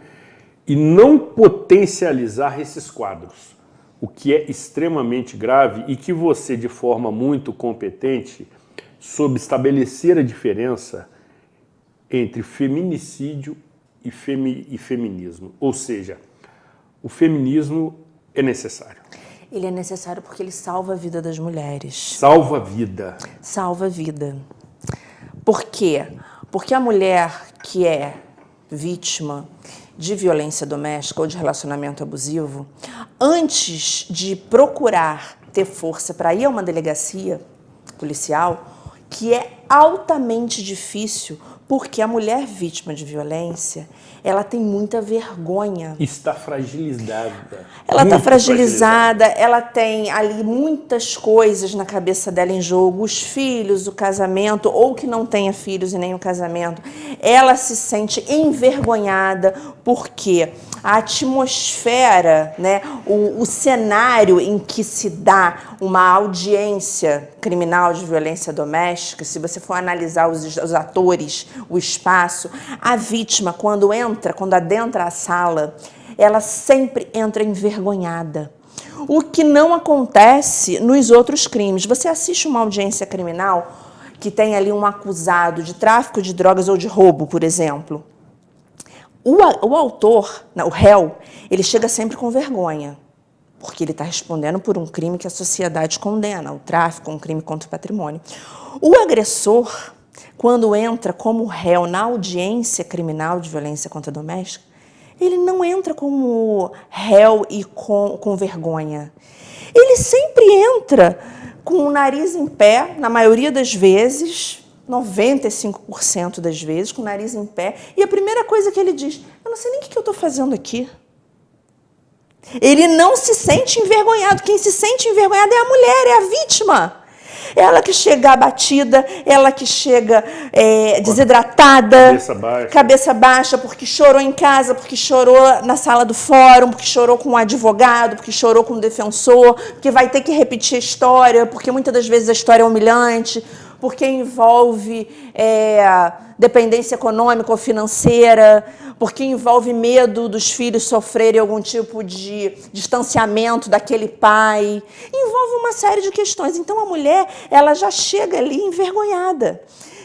e não potencializar esses quadros, o que é extremamente grave e que você, de forma muito competente, soube estabelecer a diferença entre feminicídio e feminismo. Ou seja, o feminismo é necessário. Ele é necessário porque ele salva a vida das mulheres. Salva a vida. Salva a vida. Por quê? Porque a mulher que é vítima de violência doméstica ou de relacionamento abusivo, antes de procurar ter força para ir a uma delegacia policial, que é altamente difícil, porque a mulher vítima de violência, ela tem muita vergonha. Está fragilizada. Ela está fragilizada, ela tem ali muitas coisas na cabeça dela em jogo, os filhos, o casamento, ou que não tenha filhos e nem o casamento. Ela se sente envergonhada porque a atmosfera, né, o cenário em que se dá uma audiência criminal de violência doméstica, se você for analisar os atores, o espaço, a vítima, quando adentra a sala, ela sempre entra envergonhada. O que não acontece nos outros crimes. Você assiste uma audiência criminal que tem ali um acusado de tráfico de drogas ou de roubo, por exemplo. O autor, o réu, ele chega sempre com vergonha, porque ele está respondendo por um crime que a sociedade condena, o tráfico, um crime contra o patrimônio. O agressor, quando entra como réu na audiência criminal de violência contra a doméstica, ele não entra como réu e com vergonha. Ele sempre entra com o nariz em pé, na maioria das vezes, 95% das vezes, com o nariz em pé, e a primeira coisa que ele diz, eu não sei nem o que eu estou fazendo aqui. Ele não se sente envergonhado. Quem se sente envergonhado é a mulher, é a vítima. Ela que chega abatida, ela que chega desidratada, cabeça baixa, porque chorou em casa, porque chorou na sala do fórum, porque chorou com um advogado, porque chorou com um defensor, porque vai ter que repetir a história, porque muitas das vezes a história é humilhante, porque envolve dependência econômica ou financeira, porque envolve medo dos filhos sofrerem algum tipo de distanciamento daquele pai. Envolve uma série de questões. Então, a mulher, ela já chega ali envergonhada.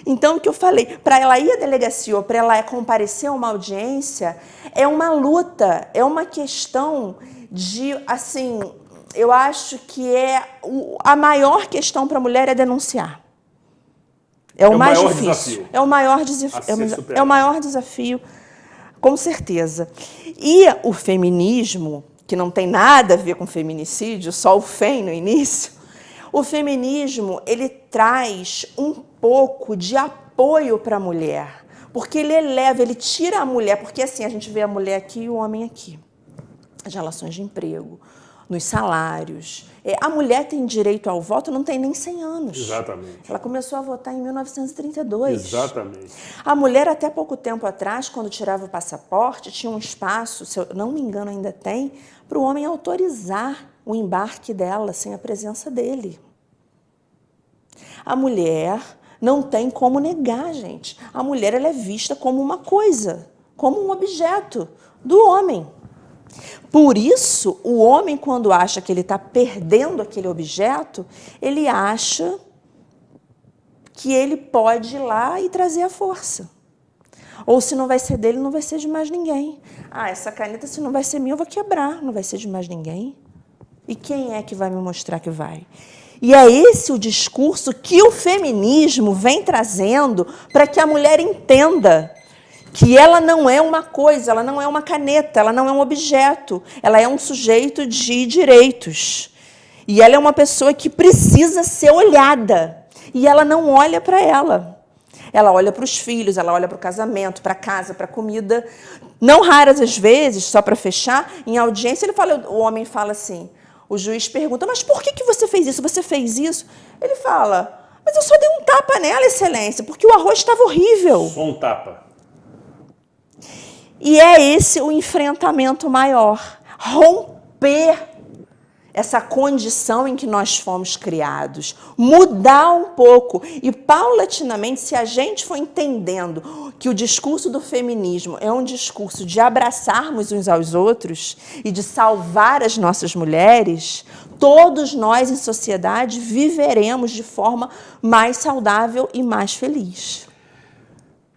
Então, o que eu falei, para ela ir à delegacia ou para ela comparecer a uma audiência, é uma luta, é uma questão de, assim, eu acho que a maior questão para a mulher é denunciar. É o mais difícil. Desafio. É o maior desafio. É o maior desafio, com certeza. E o feminismo, que não tem nada a ver com feminicídio, só o FEM no início, o feminismo, ele traz um pouco de apoio para a mulher, porque ele eleva, ele tira a mulher, porque assim, a gente vê a mulher aqui e o homem aqui. As relações de emprego, nos salários. A mulher tem direito ao voto, não tem nem 100 anos. Exatamente. Ela começou a votar em 1932. Exatamente. A mulher, até pouco tempo atrás, quando tirava o passaporte, tinha um espaço, se eu não me engano ainda tem, para o homem autorizar o embarque dela sem a presença dele. A mulher não tem como negar, gente. A mulher ela é vista como uma coisa, como um objeto do homem. Por isso, o homem, quando acha que ele está perdendo aquele objeto, ele acha que ele pode ir lá e trazer a força. Ou se não vai ser dele, não vai ser de mais ninguém. Ah, essa caneta, se não vai ser minha, eu vou quebrar, não vai ser de mais ninguém. E quem é que vai me mostrar que vai? E é esse o discurso que o feminismo vem trazendo para que a mulher entenda que ela não é uma coisa, ela não é uma caneta, ela não é um objeto, ela é um sujeito de direitos. E ela é uma pessoa que precisa ser olhada. E ela não olha para ela. Ela olha para os filhos, ela olha para o casamento, para a casa, para a comida. Não raras as vezes, só para fechar, em audiência, o homem fala assim, o juiz pergunta, mas por que você fez isso? Você fez isso? Ele fala, mas eu só dei um tapa nela, excelência, porque o arroz estava horrível. Só um tapa. E é esse o enfrentamento maior. Romper essa condição em que nós fomos criados. Mudar um pouco. E, paulatinamente, se a gente for entendendo que o discurso do feminismo é um discurso de abraçarmos uns aos outros e de salvar as nossas mulheres, todos nós, em sociedade, viveremos de forma mais saudável e mais feliz.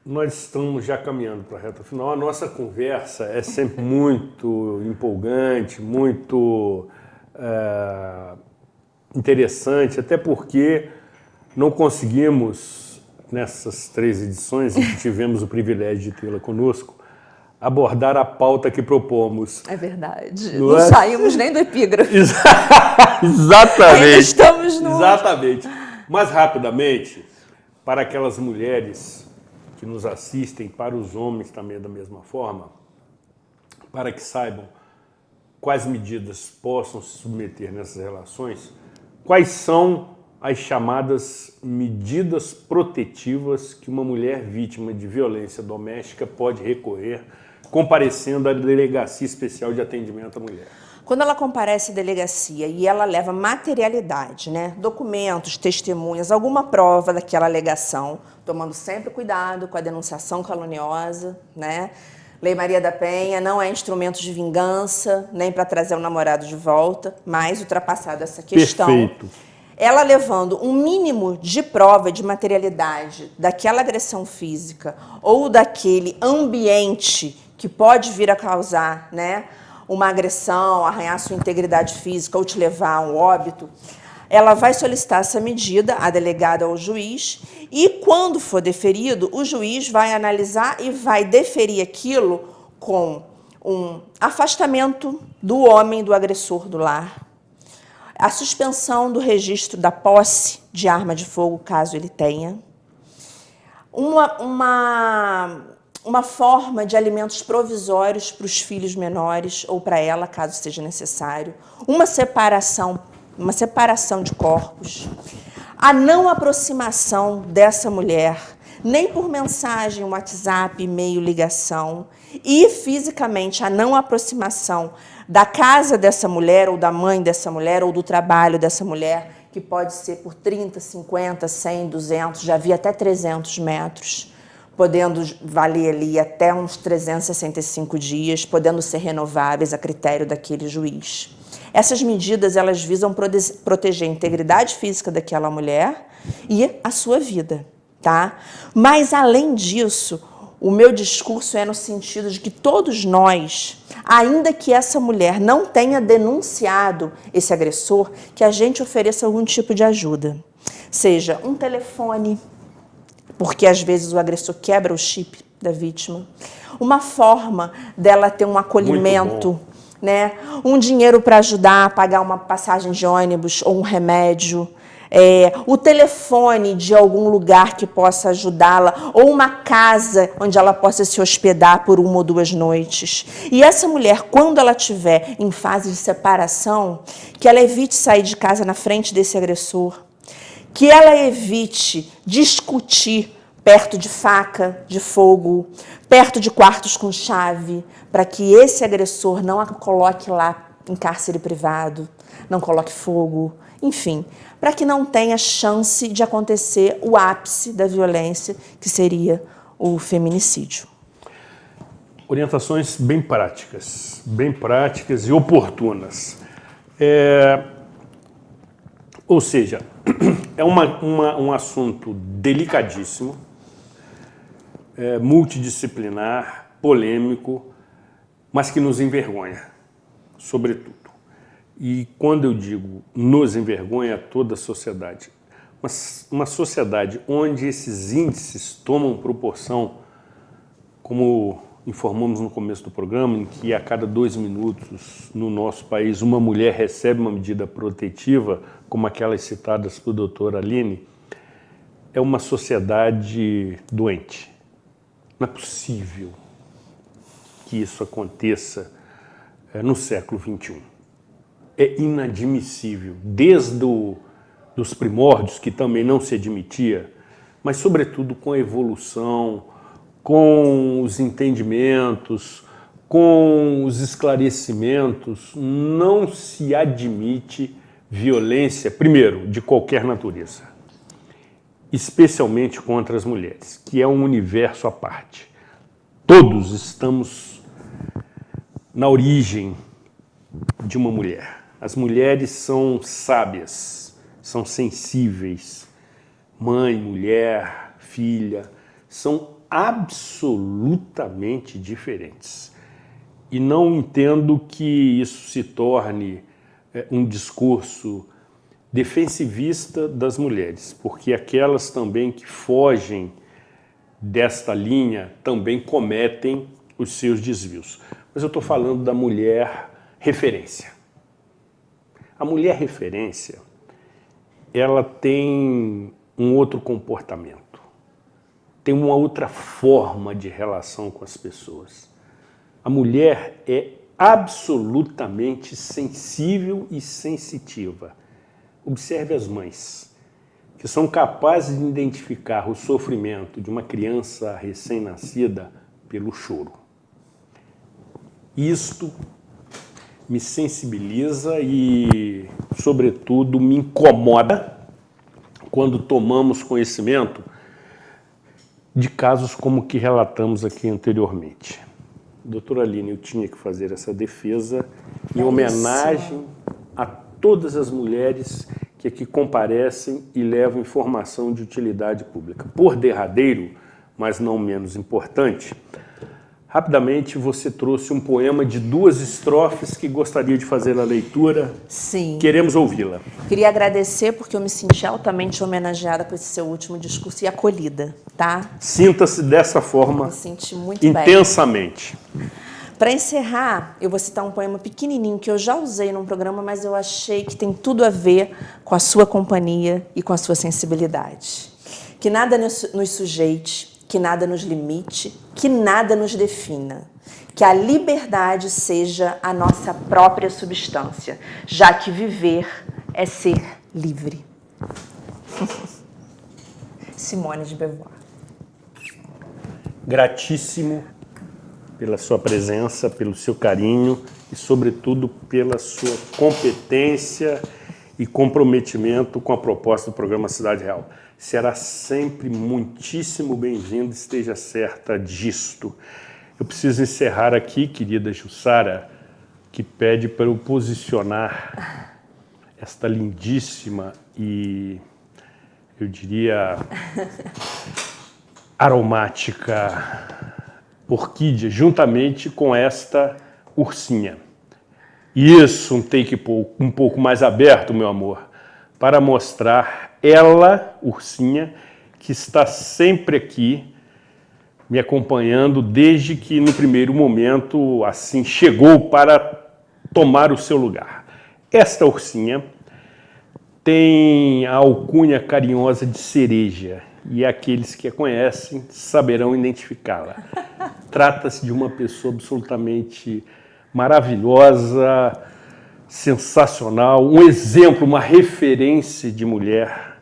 Nós estamos já caminhando para a reta final. A nossa conversa é sempre muito empolgante, muito interessante, até porque não conseguimos, nessas 3 edições em que tivemos o privilégio de tê-la conosco, abordar a pauta que propomos. É verdade. Não saímos nem do epígrafe. Exatamente. Ainda estamos no... Exatamente. Mas, rapidamente, para aquelas mulheres que nos assistem, para os homens também da mesma forma, para que saibam quais medidas possam se submeter nessas relações, quais são as chamadas medidas protetivas que uma mulher vítima de violência doméstica pode recorrer comparecendo à Delegacia Especial de Atendimento à Mulher. Quando ela comparece à delegacia e ela leva materialidade, né, documentos, testemunhas, alguma prova daquela alegação, tomando sempre cuidado com a denunciação caluniosa, né? Lei Maria da Penha não é instrumento de vingança, nem para trazer o namorado de volta, mas ultrapassada essa questão. Perfeito. Ela levando um mínimo de prova de materialidade daquela agressão física ou daquele ambiente que pode vir a causar, né, uma agressão, arranhar sua integridade física ou te levar a um óbito, ela vai solicitar essa medida à delegada ou ao juiz e, quando for deferido, o juiz vai analisar e vai deferir aquilo com um afastamento do homem, do agressor do lar, a suspensão do registro da posse de arma de fogo, caso ele tenha, uma forma de alimentos provisórios para os filhos menores ou para ela, caso seja necessário, uma separação de corpos, a não aproximação dessa mulher, nem por mensagem, WhatsApp, e-mail, ligação, e fisicamente a não aproximação da casa dessa mulher, ou da mãe dessa mulher, ou do trabalho dessa mulher, que pode ser por 30, 50, 100, 200, já vi até 300 metros, podendo valer ali até uns 365 dias, podendo ser renováveis a critério daquele juiz. Essas medidas, elas visam proteger a integridade física daquela mulher e a sua vida, tá? Mas, além disso, o meu discurso é no sentido de que todos nós, ainda que essa mulher não tenha denunciado esse agressor, que a gente ofereça algum tipo de ajuda. Seja um telefone, porque às vezes o agressor quebra o chip da vítima, uma forma dela ter um acolhimento, né? Um dinheiro para ajudar a pagar uma passagem de ônibus ou um remédio, o telefone de algum lugar que possa ajudá-la, ou uma casa onde ela possa se hospedar por 1 ou 2 noites. E essa mulher, quando ela estiver em fase de separação, que ela evite sair de casa na frente desse agressor, que ela evite discutir perto de faca, de fogo, perto de quartos com chave, para que esse agressor não a coloque lá em cárcere privado, não coloque fogo, enfim, para que não tenha chance de acontecer o ápice da violência, que seria o feminicídio. Orientações bem práticas e oportunas. Ou seja, é um assunto delicadíssimo, multidisciplinar, polêmico, mas que nos envergonha, sobretudo. E quando eu digo nos envergonha, toda a sociedade, uma sociedade onde esses índices tomam proporção, como informamos no começo do programa, em que a cada 2 minutos no nosso país uma mulher recebe uma medida protetiva, como aquelas citadas pelo doutor Aline, é uma sociedade doente. Não é possível que isso aconteça no século XXI. É inadmissível, desde os primórdios, que também não se admitia, mas sobretudo com a evolução, com os entendimentos, com os esclarecimentos, não se admite violência, primeiro, de qualquer natureza, especialmente contra as mulheres, que é um universo à parte. Todos estamos na origem de uma mulher. As mulheres são sábias, são sensíveis. Mãe, mulher, filha, são absolutamente diferentes. E não entendo que isso se torne um discurso defensivista das mulheres, porque aquelas também que fogem desta linha também cometem os seus desvios. Mas eu estou falando da mulher referência. A mulher referência, ela tem um outro comportamento, tem uma outra forma de relação com as pessoas. A mulher é absolutamente sensível e sensitiva. Observe as mães, que são capazes de identificar o sofrimento de uma criança recém-nascida pelo choro. Isto me sensibiliza e, sobretudo, me incomoda quando tomamos conhecimento de casos como o que relatamos aqui anteriormente. Doutora Aline, eu tinha que fazer essa defesa em homenagem a todas as mulheres que aqui comparecem e levam informação de utilidade pública. Por derradeiro, mas não menos importante, rapidamente você trouxe um poema de 2 estrofes que gostaria de fazer a leitura. Sim. Queremos ouvi-la. Queria agradecer porque eu me senti altamente homenageada por esse seu último discurso e acolhida, tá? Sinta-se dessa forma, me senti muito intensamente. Para encerrar, eu vou citar um poema pequenininho que eu já usei num programa, mas eu achei que tem tudo a ver com a sua companhia e com a sua sensibilidade. Que nada nos sujeite, que nada nos limite, que nada nos defina. Que a liberdade seja a nossa própria substância, já que viver é ser livre. Simone de Beauvoir. Gratíssimo pela sua presença, pelo seu carinho e, sobretudo, pela sua competência e comprometimento com a proposta do programa Cidade Real. Será sempre muitíssimo bem-vindo, esteja certa disto. Eu preciso encerrar aqui, querida Jussara, que pede para eu posicionar esta lindíssima e eu diria, aromática orquídea, juntamente com esta ursinha. Isso, um take um pouco mais aberto, meu amor, para mostrar ela, ursinha, que está sempre aqui, me acompanhando desde que no primeiro momento, assim, chegou para tomar o seu lugar. Esta ursinha tem a alcunha carinhosa de cereja, e aqueles que a conhecem saberão identificá-la. Trata-se de uma pessoa absolutamente maravilhosa, sensacional, um exemplo, uma referência de mulher,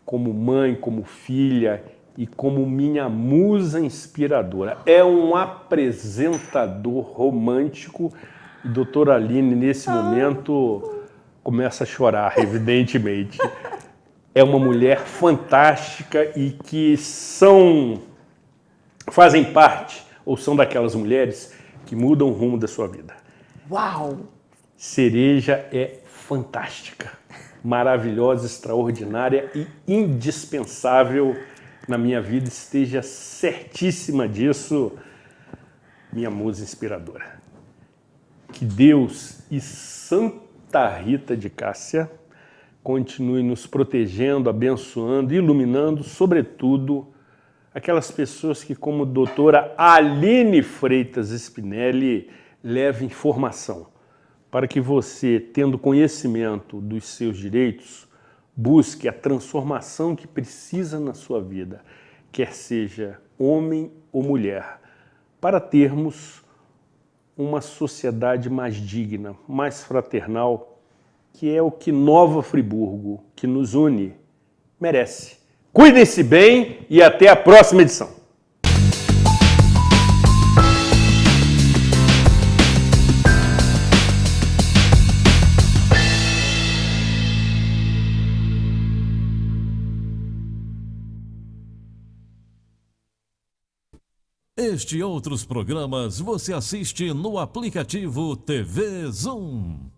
como mãe, como filha e como minha musa inspiradora. É um apresentador romântico e doutora Aline, nesse momento, começa a chorar, evidentemente. É uma mulher fantástica e que fazem parte, ou são daquelas mulheres que mudam o rumo da sua vida. Uau! Cereja é fantástica, maravilhosa, extraordinária e indispensável na minha vida. Esteja certíssima disso, minha musa inspiradora. Que Deus e Santa Rita de Cássia continue nos protegendo, abençoando, iluminando, sobretudo, aquelas pessoas que, como doutora Aline Freitas Spinelli, leva informação para que você, tendo conhecimento dos seus direitos, busque a transformação que precisa na sua vida, quer seja homem ou mulher, para termos uma sociedade mais digna, mais fraternal, que é o que Nova Friburgo, que nos une, merece. Cuidem-se bem e até a próxima edição. Este e outros programas você assiste no aplicativo TV Zoom.